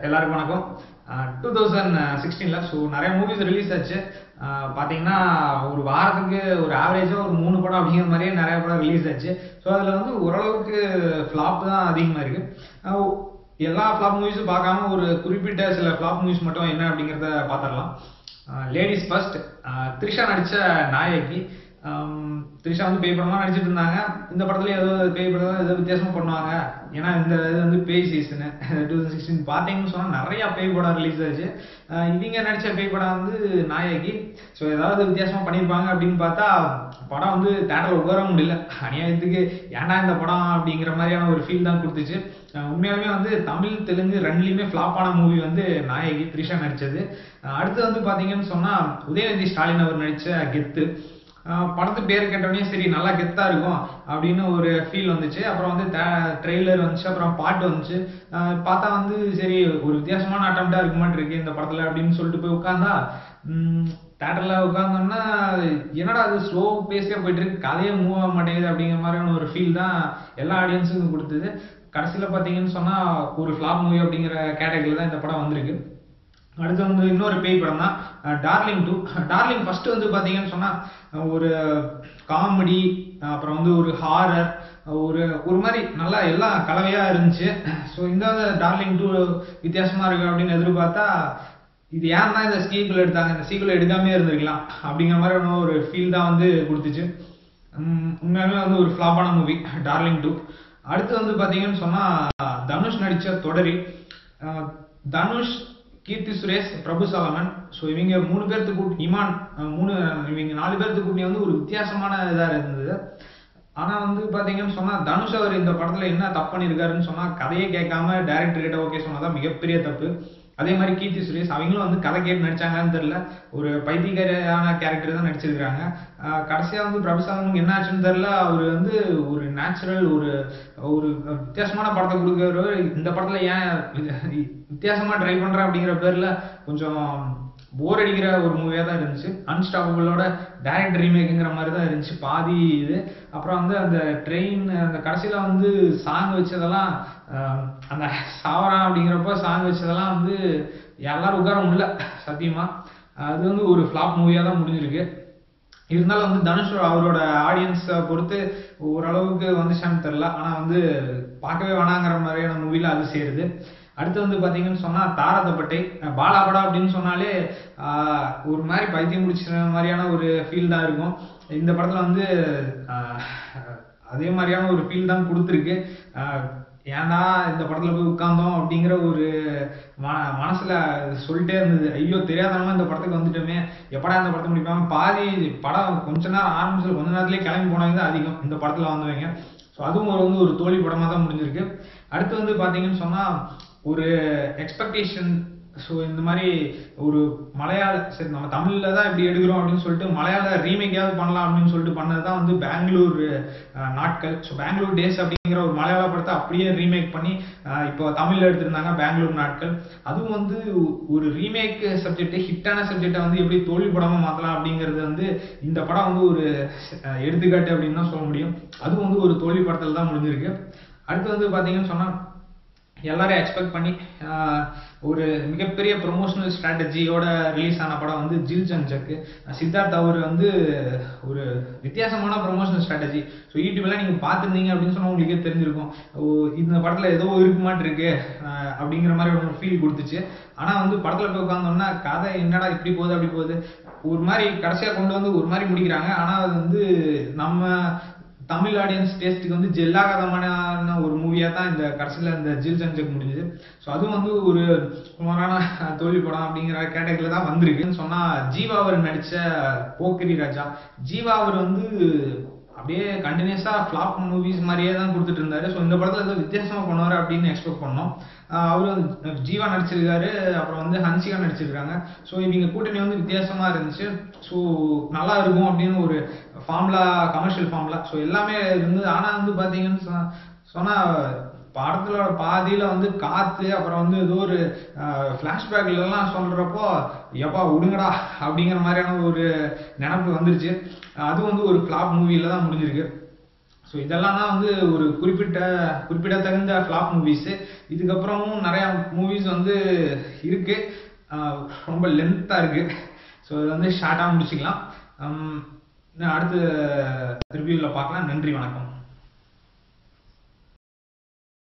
எல்லாருக்கும் வணக்கம். 2016ல நிறைய மூவிஸ் ரிலீஸ் ஆச்சு. பார்த்தீங்கன்னா ஒரு வாரத்துக்கு ஒரு ஆவரேஜாக ஒரு 3 படம் அப்படிங்கிற மாதிரியே நிறைய படம் ரிலீஸ் ஆச்சு. ஸோ அதில் வந்து ஓரளவுக்கு ஃப்ளாப் தான் அதிகமாக இருக்கு. எல்லா ஃப்ளாப் மூவிஸும் பார்க்காம ஒரு குறிப்பிட்ட சில ஃப்ளாப் மூவிஸ் மட்டும் என்ன அப்படிங்கிறத பார்த்துடலாம். Ladies first. த்ரிஷா நடித்த நாயகி. த்ரிஷா வந்து பேய் படமாக நடிச்சிட்டு இருந்தாங்க. இந்த படத்துல ஏதோ பேய் படம் ஏதோ வித்தியாசமாக பண்ணுவாங்க. ஏன்னா இந்த இது வந்து பேய் சீசனு 2016 பார்த்தீங்கன்னு சொன்னால் நிறையா பேய் படம் ரிலீஸ் ஆச்சு. இவங்க நடித்த பேய் படம் வந்து நாயகி. ஸோ ஏதாவது வித்தியாசமாக பண்ணியிருப்பாங்க அப்படின்னு பார்த்தா படம் வந்து தேட்டரில் உட்கார முடியல. அநியாயத்துக்கு ஏன்னா இந்த படம் அப்படிங்கிற மாதிரியான ஒரு ஃபீல் தான் கொடுத்துச்சு. உண்மையாலுமே வந்து தமிழ் தெலுங்கு ரெண்டுலேயுமே ஃப்ளாப்பான மூவி வந்து நாயகி, த்ரிஷா நடித்தது. அடுத்து வந்து பார்த்தீங்கன்னு சொன்னால் உதயநிதி ஸ்டாலின் அவர் நடித்த கெத்து. படத்து பேர் கேட்டோடனே சரி நல்லா கெத்தா இருக்கும் அப்படின்னு ஒரு ஃபீல் வந்துச்சு. அப்புறம் வந்து ட்ரெய்லர் வந்துச்சு, அப்புறம் பாட்டு வந்துச்சு. பார்த்தா வந்து சரி ஒரு வித்தியாசமான அட்டம்ப்டா இருக்க மாட்டேன் இருக்கு இந்த படத்துல அப்படின்னு சொல்லிட்டு போய் உட்காந்தா தேட்டர்ல உட்காந்தோம்னா என்னடா அது ஸ்லோ பேஸியா போயிட்டு இருக்கு, கதையே மூவ் ஆக மாட்டேங்குது அப்படிங்கிற மாதிரியான ஒரு ஃபீல் தான் எல்லா ஆடியன்ஸுக்கும் கொடுத்தது. கடைசியில் பார்த்தீங்கன்னு சொன்னா ஒரு ஃப்ளாப் மூவி அப்படிங்கிற கேட்டகரியில் தான் இந்த படம் வந்திருக்கு. அடுத்து வந்து இன்னொரு பேய் படம் தான் டார்லிங் 2. டார்லிங் ஃபர்ஸ்ட் வந்து பார்த்தீங்கன்னு சொன்னால் ஒரு காமெடி, அப்புறம் வந்து ஒரு ஹாரர், ஒரு மாதிரி நல்லா எல்லாம் கலவையாக இருந்துச்சு. ஸோ இந்த டார்லிங் 2 வித்தியாசமாக இருக்கு அப்படின்னு எதிர்பார்த்தா இது ஏன் தான் இந்த சீக்குவல் எடுத்தாங்க, இந்த சீக்குவல் எடுக்காமே இருந்திருக்கலாம் அப்படிங்கிற மாதிரி ஒரு ஃபீல் தான் வந்து கொடுத்துச்சு. உண்மையாலுமே வந்து ஒரு ஃப்ளாப்பான மூவி டார்லிங் 2. அடுத்து வந்து பார்த்தீங்கன்னு சொன்னால் தனுஷ் நடித்த தொடரி. தனுஷ், கீர்த்தி சுரேஷ், பிரபு சாலமன். ஸோ இவங்க 3 பேர்த்துக்கு இமான் இவங்க 4 பேர்த்துக்கு கூட்டி வந்து ஒரு வித்தியாசமான இதாக இருந்தது. ஆனால் வந்து பார்த்தீங்கன்னு சொன்னால் தனுஷ் அவர் இந்த படத்தில் என்ன தப்பு பண்ணியிருக்காருன்னு சொன்னால் கதையே கேட்காம டைரக்டர் கிட்ட ஓகே சொன்னதான் மிகப்பெரிய தப்பு. அதே மாதிரி கீர்த்தி சுரேஷ் அவங்களும் வந்து கதை கேட்டு நடிச்சாங்கன்னு தெரியல, ஒரு பைத்தியக்காரியான கேரக்டர் தான் நடிச்சிருக்காங்க. கடைசியாக வந்து பிரபு சாலமன் என்ன ஆச்சுன்னு தெரியல, அவர் வந்து ஒரு நேச்சுரல் ஒரு வித்தியாசமான படத்தை கொடுக்குறவர் இந்த படத்துல ஏன் வித்தியாசமா ட்ரை பண்றேன் அப்படிங்கிற பேர்ல கொஞ்சம் போர் அடிக்கிற ஒரு மூவியா தான் இருந்துச்சு. அன்ஸ்டாப்பபிளோட டைரக்ட் ரீமேக்குங்கிற மாதிரி தான் இருந்துச்சு பாதி இது. அப்புறம் வந்து அந்த ட்ரெயின் அந்த கடைசியில வந்து சாங் வச்சதெல்லாம் அந்த சாவரா அப்படிங்கிறப்ப சாங் வச்சதெல்லாம் வந்து எல்லாரும் உட்கார முடியல சத்தியமா. அது வந்து ஒரு ஃப்ளாப் மூவியா தான் முடிஞ்சிருக்கு. இருந்தாலும் வந்து தனுஷ் அவரோட ஆடியன்ஸை பொறுத்து ஓரளவுக்கு வந்துச்சான்னு தெரில, ஆனால் வந்து பார்க்கவே வேணாங்கிற மாதிரியான மூவில அது சேருது. அடுத்து வந்து பார்த்தீங்கன்னு சொன்னால் தாரதப்பட்டை. பாலா படம் அப்படின்னு சொன்னாலே ஒரு மாதிரி பைத்தியம் முடிச்சிற மாதிரியான ஒரு ஃபீல் தான் இருக்கும். இந்த படத்தில் வந்து அதே மாதிரியான ஒரு ஃபீல் தான் கொடுத்துருக்கு. ஏன்னா இந்த படத்துல போய் உட்கார்ந்தோம் அப்படிங்கிற ஒரு மனசுல சொல்லிட்டே இருந்தது. ஐயோ தெரியாதனமா இந்த படத்துக்கு வந்துட்டோமே, எப்படா இந்த படத்தை முடிப்பாங்க. பாதி படம் கொஞ்ச நேரம் ஆரம்பிச்சு கொஞ்ச நேரத்துலேயே கிளம்பி போனவங்க தான் அதிகம் இந்த படத்துல வந்துவீங்க. ஸோ அதுவும் வந்து ஒரு தோல்வி படமா தான் முடிஞ்சிருக்கு. அடுத்து வந்து பாத்தீங்கன்னு சொன்னா ஒரு எக்ஸ்பெக்டேஷன். ஸோ இந்த மாதிரி ஒரு மலையாள சரி நம்ம தமிழில் தான் இப்படி எடுக்கிறோம் அப்படின்னு சொல்லிட்டு மலையாள ரீமேக்காவது பண்ணலாம் அப்படின்னு சொல்லிட்டு பண்ணது தான் வந்து பெங்களூர் நாட்கள். ஸோ பெங்களூர் டேஸ் அப்படிங்கிற ஒரு மலையாள படத்தை அப்படியே ரீமேக் பண்ணி இப்போ தமிழில் எடுத்திருந்தாங்க பெங்களூர் நாட்கள். அதுவும் வந்து ஒரு ரீமேக் சப்ஜெக்ட், ஹிட்டான சப்ஜெக்டை வந்து எப்படி தோல்வி படமாக மாற்றலாம் அப்படிங்கிறது வந்து இந்த படம் வந்து ஒரு எடுத்துக்காட்டு அப்படின்னு தான் சொல்ல முடியும். அதுவும் வந்து ஒரு தோல்வி படத்தில் தான் முடிஞ்சிருக்கு. அடுத்து வந்து பார்த்தீங்கன்னு சொன்னால் எல்லாரும் எக்ஸ்பெக்ட் பண்ணி ஒரு மிகப்பெரிய ப்ரொமோஷனல் ஸ்ட்ராட்டஜியோட ரிலீஸ் ஆன படம் வந்து ஜில் ஜங்ஜக். சித்தார்த் அவர் வந்து ஒரு வித்தியாசமான ப்ரொமோஷனல் ஸ்ட்ராட்டஜி. ஸோ யூடியூப்லாம் நீங்கள் பார்த்துருந்தீங்க அப்படின்னு சொன்னால் உங்களுக்கே தெரிஞ்சிருக்கும் இந்த படத்தில் ஏதோ இருக்குமாட்டு இருக்கு அப்படிங்கிற மாதிரி ஒரு ஃபீல் கொடுத்துச்சு. ஆனால் வந்து படத்தில் போய் உட்காந்தோம்னா கதை என்னடா இப்படி போகுது அப்படி போகுது ஒரு மாதிரி கடைசியாக கொண்டு வந்து ஒரு மாதிரி முடிக்கிறாங்க. ஆனால் அது வந்து நம்ம தமிழ் ஆடியன்ஸ் டேஸ்ட்டுக்கு வந்து ஜெல்லாகதமான ஒரு மூவியாக தான் இந்த கடைசியில் இந்த ஜில் ஜங்ஜக் முடிஞ்சுது. ஸோ அதுவும் வந்து ஒரு சுமாரான தோல்வி படம் அப்படிங்கிற கேட்டகரியில் தான் வந்திருக்குன்னு சொன்னால் ஜீவா அவர் நடித்த போக்கிரி ராஜா. ஜீவா அவர் வந்து அப்படியே கண்டினியூஸாக ஃப்ளாப் மூவிஸ் மாதிரியே தான் கொடுத்துட்டு இருந்தாரு. ஸோ இந்த படத்தில் ஏதோ வித்தியாசமாக பண்ணுவார் அப்படின்னு எக்ஸ்பெக்ட் பண்ணோம். அவரு ஜீவா நடிச்சிருக்காரு, அப்புறம் வந்து ஹன்சிகா நடிச்சிருக்காங்க. ஸோ இவங்க கூட்டணி வந்து வித்தியாசமாக இருந்துச்சு. ஸோ நல்லா இருக்கும் அப்படின்னு ஒரு ஃபார்முலா, கமர்ஷியல் ஃபார்முலா. ஸோ எல்லாமே இருந்தது. ஆனால் வந்து பார்த்தீங்கன்னு சொன்னால் படத்துல பாதியில வந்து காத்து, அப்புறம் வந்து ஏதோ ஒரு ஃபிளாஷ்பேக்ல எல்லாம் சொல்றப்போ எப்பா விடுங்கடா அப்படிங்கிற மாதிரியான ஒரு நினைப்பு வந்துருச்சு. அது வந்து ஒரு ஃபிளாப் மூவில தான் முடிஞ்சிருக்கு. ஸோ இதெல்லாம் தான் வந்து ஒரு குறிப்பிடத்தகுந்த ஃப்ளாப் மூவிஸு. இதுக்கப்புறமும் நிறையா மூவிஸ் வந்து இருக்கு, ரொம்ப லென்த்தாக இருக்கு. ஸோ இது வந்து ஷார்ட்டாக முடிச்சுக்கலாம். அடுத்த ரிவ்யூவில் பார்க்கலாம். நன்றி, வணக்கம்.